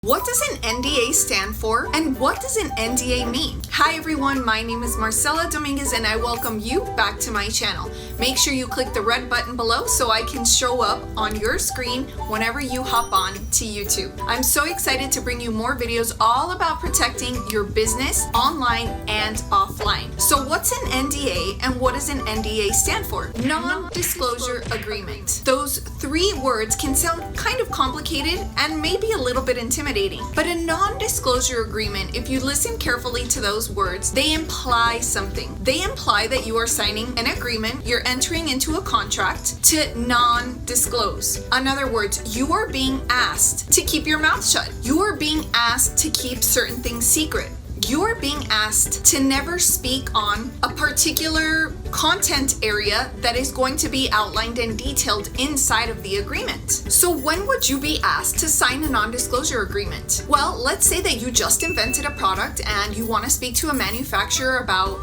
What does an NDA stand for, and what does an NDA mean? Hi everyone, my name is Marcella Dominguez and I welcome you back to my channel. Make sure you click the red button below so I can show up on your screen whenever you hop on to YouTube. I'm so excited to bring you more videos all about protecting your business online and offline. So what's an NDA and what does an NDA stand for? Non-disclosure agreement. Those three words can sound kind of complicated and maybe a little bit intimidating. But a non-disclosure agreement, if you listen carefully to those words, they imply something. They imply that you are signing an agreement, you're entering into a contract to non-disclose. In other words, you are being asked to keep your mouth shut. You are being asked to keep certain things secret. You're being asked to never speak on a particular content area that is going to be outlined and detailed inside of the agreement. So when would you be asked to sign a non-disclosure agreement? Well, let's say that you just invented a product and you want to speak to a manufacturer about,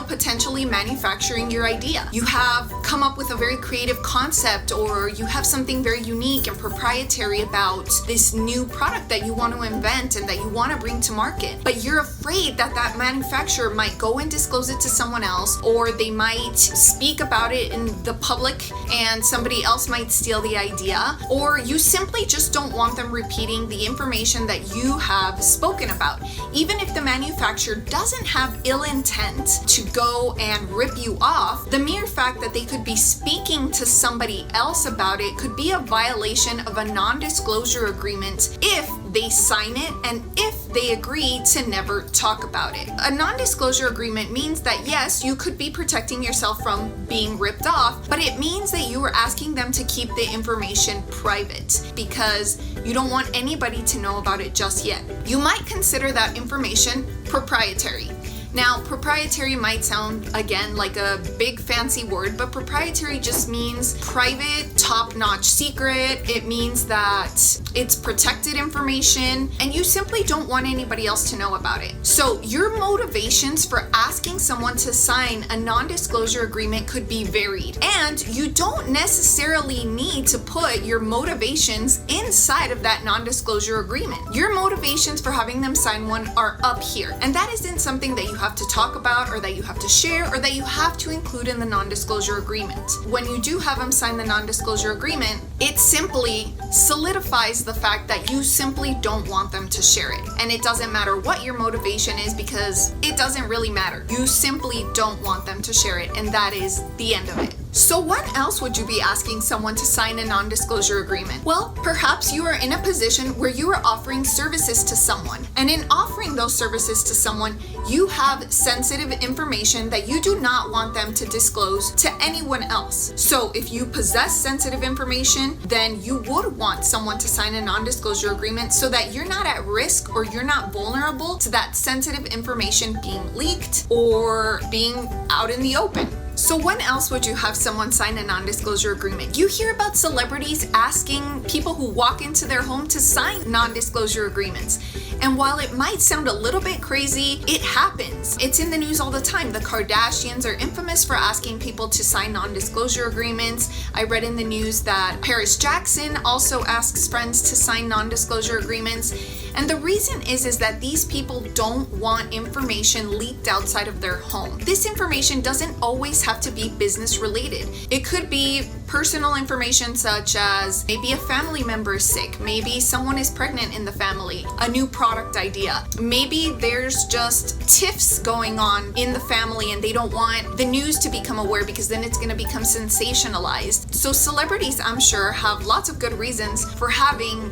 potentially manufacturing your idea. You have come up with a very creative concept, or you have something very unique and proprietary about this new product that you want to invent and that you want to bring to market. But you're afraid that that manufacturer might go and disclose it to someone else, or they might speak about it in the public and somebody else might steal the idea, or you simply just don't want them repeating the information that you have spoken about. Even if the manufacturer doesn't have ill intent to go and rip you off, the mere fact that they could be speaking to somebody else about it could be a violation of a non-disclosure agreement if they sign it and if they agree to never talk about it. A non-disclosure agreement means that yes, you could be protecting yourself from being ripped off, but it means that you are asking them to keep the information private because you don't want anybody to know about it just yet. You might consider that information proprietary. Now, proprietary might sound, again, like a big fancy word, but proprietary just means private, top-notch secret. It means that it's protected information, and you simply don't want anybody else to know about it. So your motivations for asking someone to sign a non-disclosure agreement could be varied, and you don't necessarily need to put your motivations inside of that non-disclosure agreement. Your motivations for having them sign one are up here, and that isn't something that you have to talk about or that you have to share or that you have to include in the non-disclosure agreement. When you do have them sign the non-disclosure agreement, it simply solidifies the fact that you simply don't want them to share it. And it doesn't matter what your motivation is because it doesn't really matter. You simply don't want them to share it, and that is the end of it. So when else would you be asking someone to sign a non-disclosure agreement? Well, perhaps you are in a position where you are offering services to someone. And in offering those services to someone, you have sensitive information that you do not want them to disclose to anyone else. So if you possess sensitive information, then you would want someone to sign a non-disclosure agreement so that you're not at risk or you're not vulnerable to that sensitive information being leaked or being out in the open. So when else would you have someone sign a non-disclosure agreement? You hear about celebrities asking people who walk into their home to sign non-disclosure agreements. And while it might sound a little bit crazy, it happens. It's in the news all the time. The Kardashians are infamous for asking people to sign non-disclosure agreements. I read in the news that Paris Jackson also asks friends to sign non-disclosure agreements. And the reason is that these people don't want information leaked outside of their home. This information doesn't always have to be business related. It could be personal information such as maybe a family member is sick, maybe someone is pregnant in the family, a new product idea, maybe there's just tiffs going on in the family and they don't want the news to become aware because then it's going to become sensationalized. So celebrities, I'm sure, have lots of good reasons for having,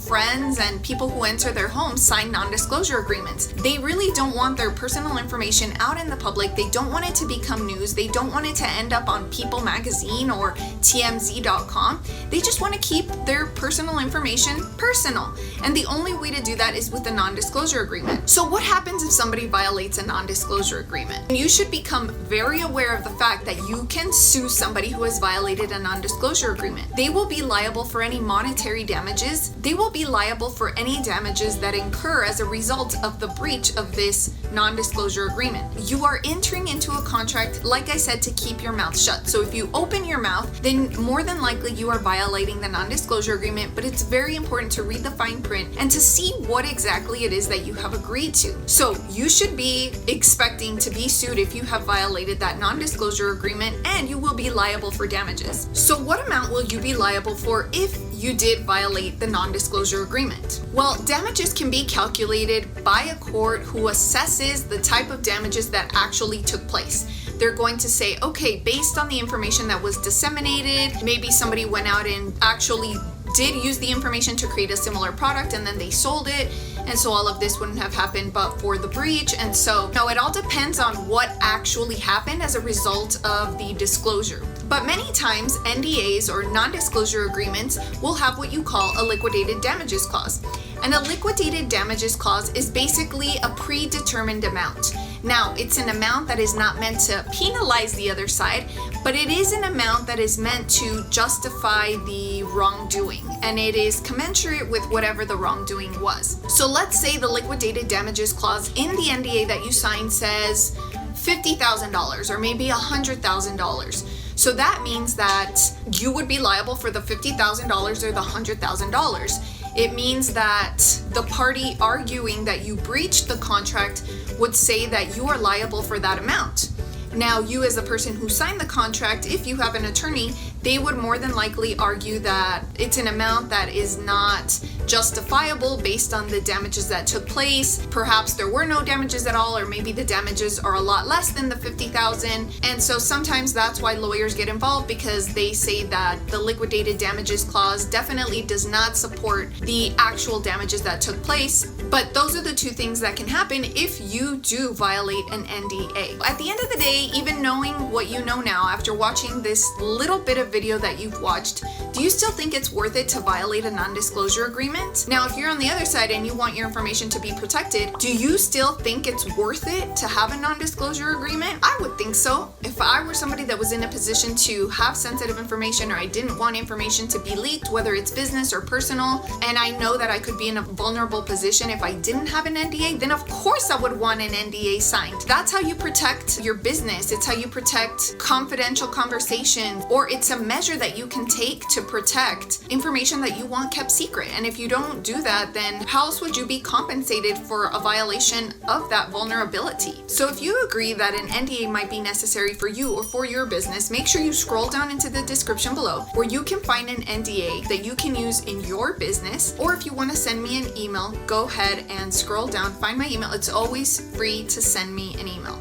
friends and people who enter their homes sign non-disclosure agreements. They really don't want their personal information out in the public. They don't want it to become news. They don't want it to end up on People magazine or TMZ.com. They just want to keep their personal information personal. And the only way to do that is with a non-disclosure agreement. So what happens if somebody violates a non-disclosure agreement? You should become very aware of the fact that you can sue somebody who has violated a non-disclosure agreement. They will be liable for any monetary damages. They will be liable for any damages that incur as a result of the breach of this non-disclosure agreement. You are entering into a contract, like I said, to keep your mouth shut. So if you open your mouth, then more than likely you are violating the non-disclosure agreement, but it's very important to read the fine print and to see what exactly it is that you have agreed to. So you should be expecting to be sued if you have violated that non-disclosure agreement, and you will be liable for damages. So what amount will you be liable for if you did violate the non-disclosure agreement? Well, damages can be calculated by a court who assesses the type of damages that actually took place. They're going to say, okay, based on the information that was disseminated, maybe somebody went out and actually did use the information to create a similar product and then they sold it, and so all of this wouldn't have happened but for the breach. And so no, it all depends on what actually happened as a result of the disclosure. But many times NDAs or non-disclosure agreements will have what you call a liquidated damages clause. And a liquidated damages clause is basically a predetermined amount. Now, it's an amount that is not meant to penalize the other side, but it is an amount that is meant to justify the wrongdoing, and it is commensurate with whatever the wrongdoing was. So let's say the liquidated damages clause in the NDA that you signed says $50,000 or maybe $100,000. So that means that you would be liable for the $50,000 or the $100,000. It means that the party arguing that you breached the contract would say that you are liable for that amount. Now, you as the person who signed the contract, if you have an attorney, they would more than likely argue that it's an amount that is not justifiable based on the damages that took place. Perhaps there were no damages at all, or maybe the damages are a lot less than the $50,000. And so sometimes that's why lawyers get involved, because they say that the liquidated damages clause definitely does not support the actual damages that took place. But those are the two things that can happen if you do violate an NDA. At the end of the day, even knowing what you know now after watching this little bit of video that you've watched, do you still think it's worth it to violate a non-disclosure agreement? Now, if you're on the other side and you want your information to be protected, do you still think it's worth it to have a non-disclosure agreement? I would think so. If I were somebody that was in a position to have sensitive information, or I didn't want information to be leaked, whether it's business or personal, and I know that I could be in a vulnerable position if I didn't have an NDA, then of course I would want an NDA signed. That's how you protect your business. It's how you protect confidential conversations, or it's a measure that you can take to protect information that you want kept secret. And if you don't do that, then how else would you be compensated for a violation of that vulnerability? So if you agree that an NDA might be necessary for you or for your business, make sure you scroll down into the description below where you can find an NDA that you can use in your business. Or if you want to send me an email, go ahead and scroll down, find my email. It's always free to send me an email.